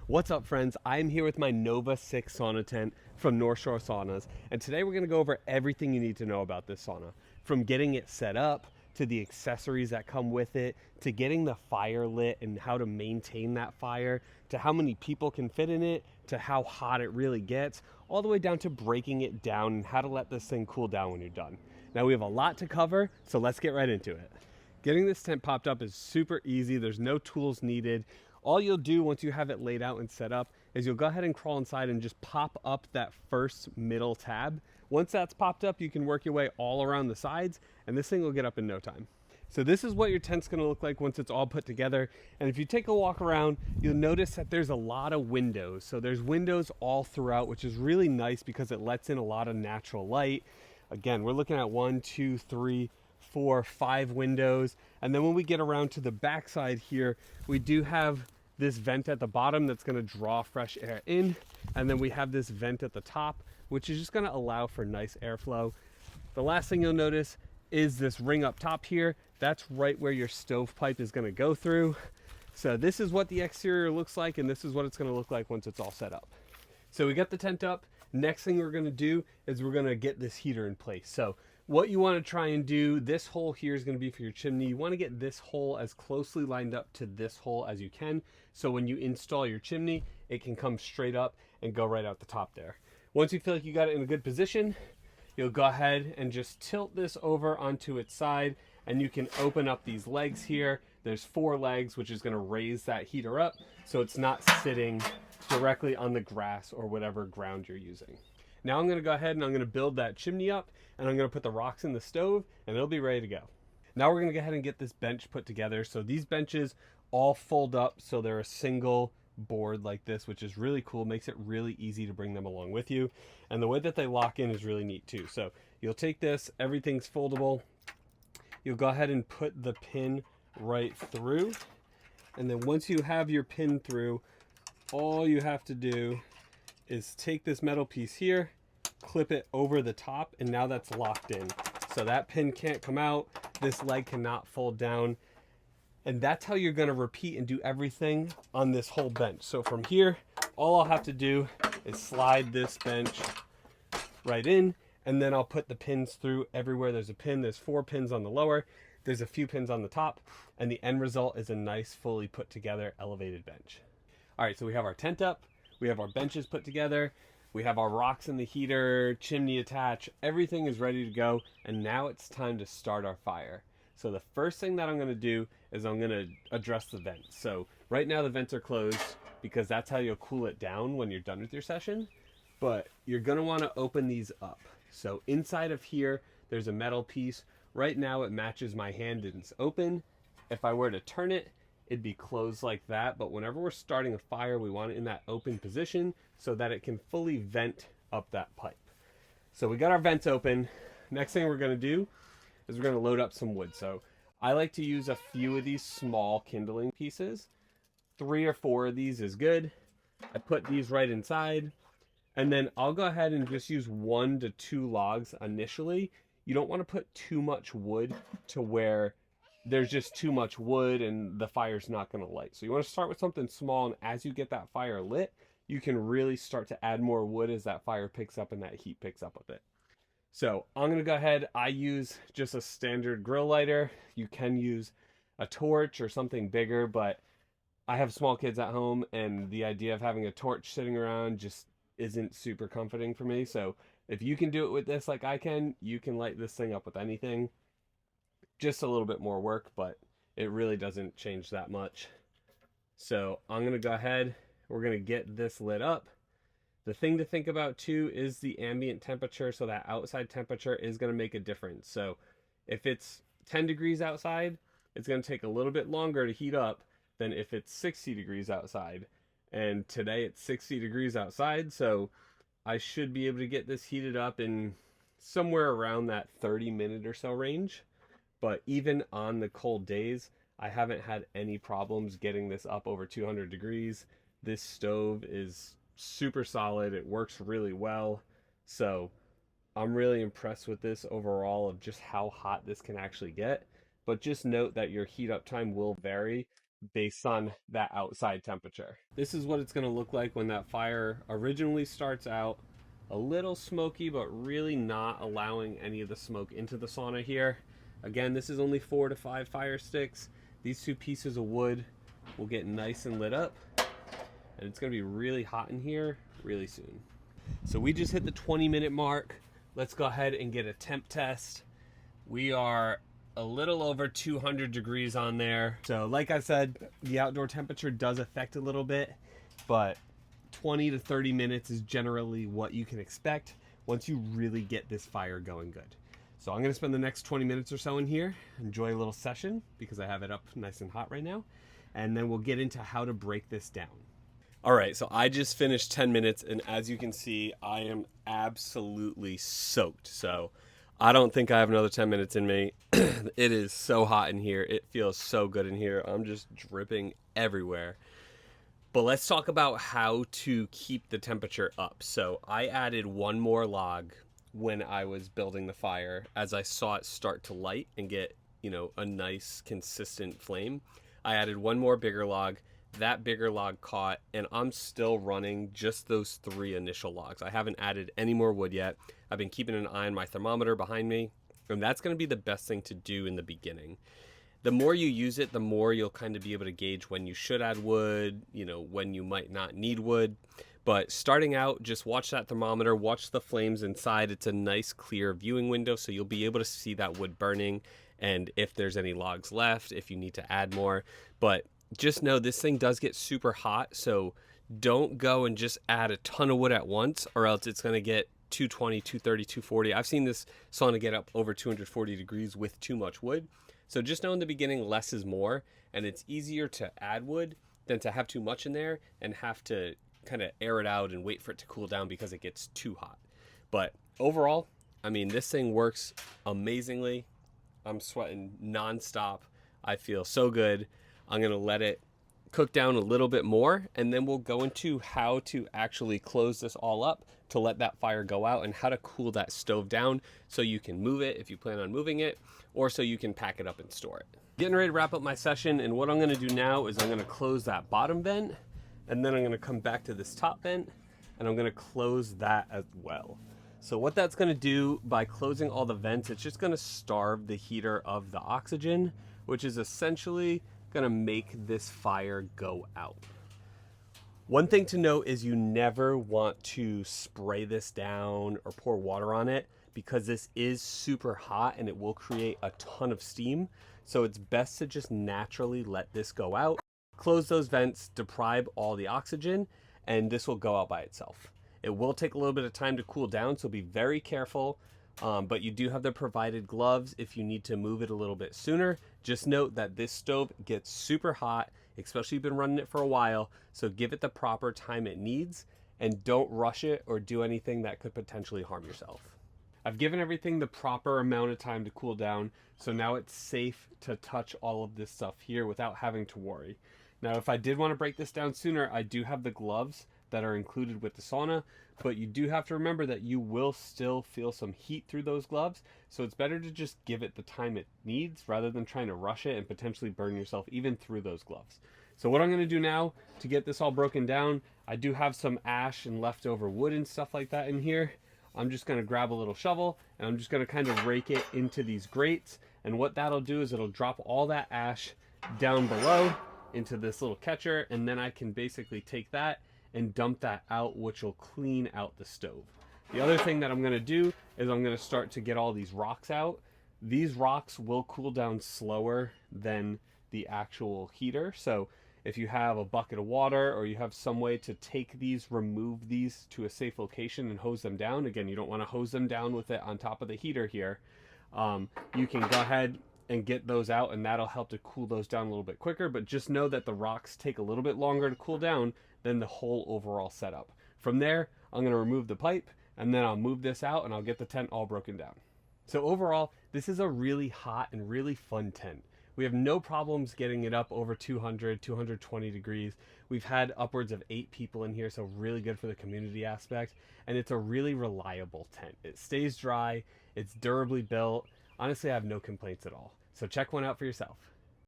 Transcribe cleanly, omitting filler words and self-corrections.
What's up, friends? I'm here with my Nova 6 sauna tent from North Shore Saunas, and today we're going to go over everything you need to know about this sauna, from getting it set up to the accessories that come with it, to getting the fire lit and how to maintain that fire, to how many people can fit in it, to how hot it really gets, all the way down to breaking it down and how to let this thing cool down when you're done. Now, we have a lot to cover, so let's get right into it. Getting this tent popped up is super easy. There's no tools needed. All you'll do once you have it laid out and set up is you'll go ahead and crawl inside and just pop up that first middle tab. Once that's popped up, you can work your way all around the sides, and this thing will get up in no time. So this is what your tent's gonna look like once it's all put together. And if you take a walk around, you'll notice that there's a lot of windows. So there's windows all throughout, which is really nice because it lets in a lot of natural light. Again, we're looking at 1, 2, 3, 4, 5 windows. And then when we get around to the back side here, we do have this vent at the bottom that's going to draw fresh air in, and then we have this vent at the top, which is just going to allow for nice airflow. The last thing you'll notice is this ring up top here. That's right where your stovepipe is going to go through. So this is what the exterior looks like, and this is what it's going to look like once it's all set up. So we got the tent up. Next thing we're going to do is we're going to get this heater in place. So what you want to try and do, this hole here is going to be for your chimney. You want to get this hole as closely lined up to this hole as you can, so when you install your chimney, it can come straight up and go right out the top there. Once you feel like you got it in a good position, you'll go ahead and just tilt this over onto its side, and you can open up these legs here. There's 4 legs, which is going to raise that heater up so it's not sitting directly on the grass or whatever ground you're using. Now I'm going to go ahead and I'm going to build that chimney up, and I'm going to put the rocks in the stove, and it'll be ready to go. Now we're going to go ahead and get this bench put together. So these benches all fold up so they're a single board like this, which is really cool, makes it really easy to bring them along with you. And the way that they lock in is really neat too. So you'll take this, everything's foldable. You'll go ahead and put the pin right through. And then once you have your pin through, all you have to do is take this metal piece here, clip it over the top, and now that's locked in. So that pin can't come out, this leg cannot fold down, and that's how you're gonna repeat and do everything on this whole bench. So from here, all I'll have to do is slide this bench right in, and then I'll put the pins through everywhere there's a pin. There's 4 pins on the lower, there's a few pins on the top, and the end result is a nice, fully put together elevated bench. All right, so we have our tent up, we have our benches put together, we have our rocks in the heater, chimney attached, everything is ready to go, and now it's time to start our fire. So the first thing that I'm gonna do is I'm gonna address the vents. So right now the vents are closed because that's how you'll cool it down when you're done with your session, but you're gonna wanna open these up. So inside of here, there's a metal piece. Right now it matches my hand and it's open. If I were to turn it, it'd be closed like that, but whenever we're starting a fire, we want it in that open position so that it can fully vent up that pipe. So we got our vents open. Next thing we're gonna do is we're gonna load up some wood. So I like to use a few of these small kindling pieces. 3 or 4 of these is good. I put these right inside, and then I'll go ahead and just use 1 to 2 logs initially. You don't wanna put too much wood to where there's just too much wood and the fire's not going to light. So you want to start with something small, and as you get that fire lit, you can really start to add more wood as that fire picks up and that heat picks up with it. So I'm going to go ahead, I use just a standard grill lighter. You can use a torch or something bigger, but I have small kids at home, and the idea of having a torch sitting around just isn't super comforting for me. So if you can do it with this like I can, you can light this thing up with anything. Just a little bit more work, but it really doesn't change that much. So I'm going to go ahead, we're going to get this lit up. The thing to think about too is the ambient temperature, so that outside temperature is going to make a difference. So if it's 10 degrees outside, it's going to take a little bit longer to heat up than if it's 60 degrees outside. And today it's 60 degrees outside, so I should be able to get this heated up in somewhere around that 30-minute or so range. But even on the cold days, I haven't had any problems getting this up over 200 degrees. This stove is super solid. It works really well. So I'm really impressed with this overall of just how hot this can actually get. But just note that your heat up time will vary based on that outside temperature. This is what it's going to look like when that fire originally starts out. A little smoky, but really not allowing any of the smoke into the sauna here. Again, this is only 4 to 5 fire sticks. These 2 pieces of wood will get nice and lit up, and it's going to be really hot in here really soon. So we just hit the 20-minute mark. Let's go ahead and get a temp test. We are a little over 200 degrees on there. So like I said, the outdoor temperature does affect a little bit, but 20 to 30 minutes is generally what you can expect once you really get this fire going good. So I'm gonna spend the next 20 minutes or so in here, enjoy a little session because I have it up nice and hot right now, and then we'll get into how to break this down. All right, so I just finished 10 minutes, and as you can see, I am absolutely soaked. So I don't think I have another 10 minutes in me. It is so hot in here. It feels so good in here. I'm just dripping everywhere. But let's talk about how to keep the temperature up. So I added 1 more log when I was building the fire as I saw it start to light and get, a nice consistent flame. I added 1 more bigger log. That bigger log caught, and I'm still running just those 3 initial logs. I haven't added any more wood yet. I've been keeping an eye on my thermometer behind me, and that's going to be the best thing to do in the beginning. The more you use it, the more you'll kind of be able to gauge when you should add wood, when you might not need wood. But starting out, just watch that thermometer, watch the flames inside. It's a nice clear viewing window, so you'll be able to see that wood burning, and if there's any logs left, if you need to add more. But just know this thing does get super hot, so don't go and just add a ton of wood at once, or else it's going to get 220, 230, 240. I've seen this sauna get up over 240 degrees with too much wood. So just know in the beginning, less is more, and it's easier to add wood than to have too much in there and have to kind of air it out and wait for it to cool down because it gets too hot. But overall, this thing works amazingly. I'm sweating nonstop. I feel so good. I'm going to let it cook down a little bit more, and then we'll go into how to actually close this all up to let that fire go out and how to cool that stove down so you can move it if you plan on moving it, or so you can pack it up and store it. Getting ready to wrap up my session, and what I'm going to do now is I'm going to close that bottom vent, and then I'm going to come back to this top vent, and I'm going to close that as well. So what that's going to do by closing all the vents, it's just going to starve the heater of the oxygen, which is essentially going to make this fire go out. One thing to note is you never want to spray this down or pour water on it because this is super hot and it will create a ton of steam. So it's best to just naturally let this go out. Close those vents, deprive all the oxygen, and this will go out by itself. It will take a little bit of time to cool down, so be very careful. But you do have the provided gloves if you need to move it a little bit sooner. Just note that this stove gets super hot, especially if you've been running it for a while, so give it the proper time it needs and don't rush it or do anything that could potentially harm yourself. I've given everything the proper amount of time to cool down, so now it's safe to touch all of this stuff here without having to worry. Now, if I did want to break this down sooner, I do have the gloves that are included with the sauna, but you do have to remember that you will still feel some heat through those gloves, so it's better to just give it the time it needs rather than trying to rush it and potentially burn yourself even through those gloves. So what I'm going to do now to get this all broken down, I do have some ash and leftover wood and stuff like that in here. I'm just going to grab a little shovel and I'm just going to kind of rake it into these grates, and what that'll do is it'll drop all that ash down below into this little catcher, and then I can basically take that and dump that out, which will clean out the stove. The other thing that I'm going to do is I'm going to start to get all these rocks out. These rocks will cool down slower than the actual heater, so if you have a bucket of water or you have some way to take these, remove these to a safe location and hose them down. Again, you don't want to hose them down with it on top of the heater here. You can go ahead and get those out, and that'll help to cool those down a little bit quicker, but just know that the rocks take a little bit longer to cool down than the whole overall setup. From there, I'm going to remove the pipe, and then I'll move this out and I'll get the tent all broken down. So overall, this is a really hot and really fun tent. We have no problems getting it up over 200, 220 degrees. We've had upwards of 8 people in here, so really good for the community aspect. And it's a really reliable tent. It stays dry, it's durably built. Honestly, I have no complaints at all. So check one out for yourself.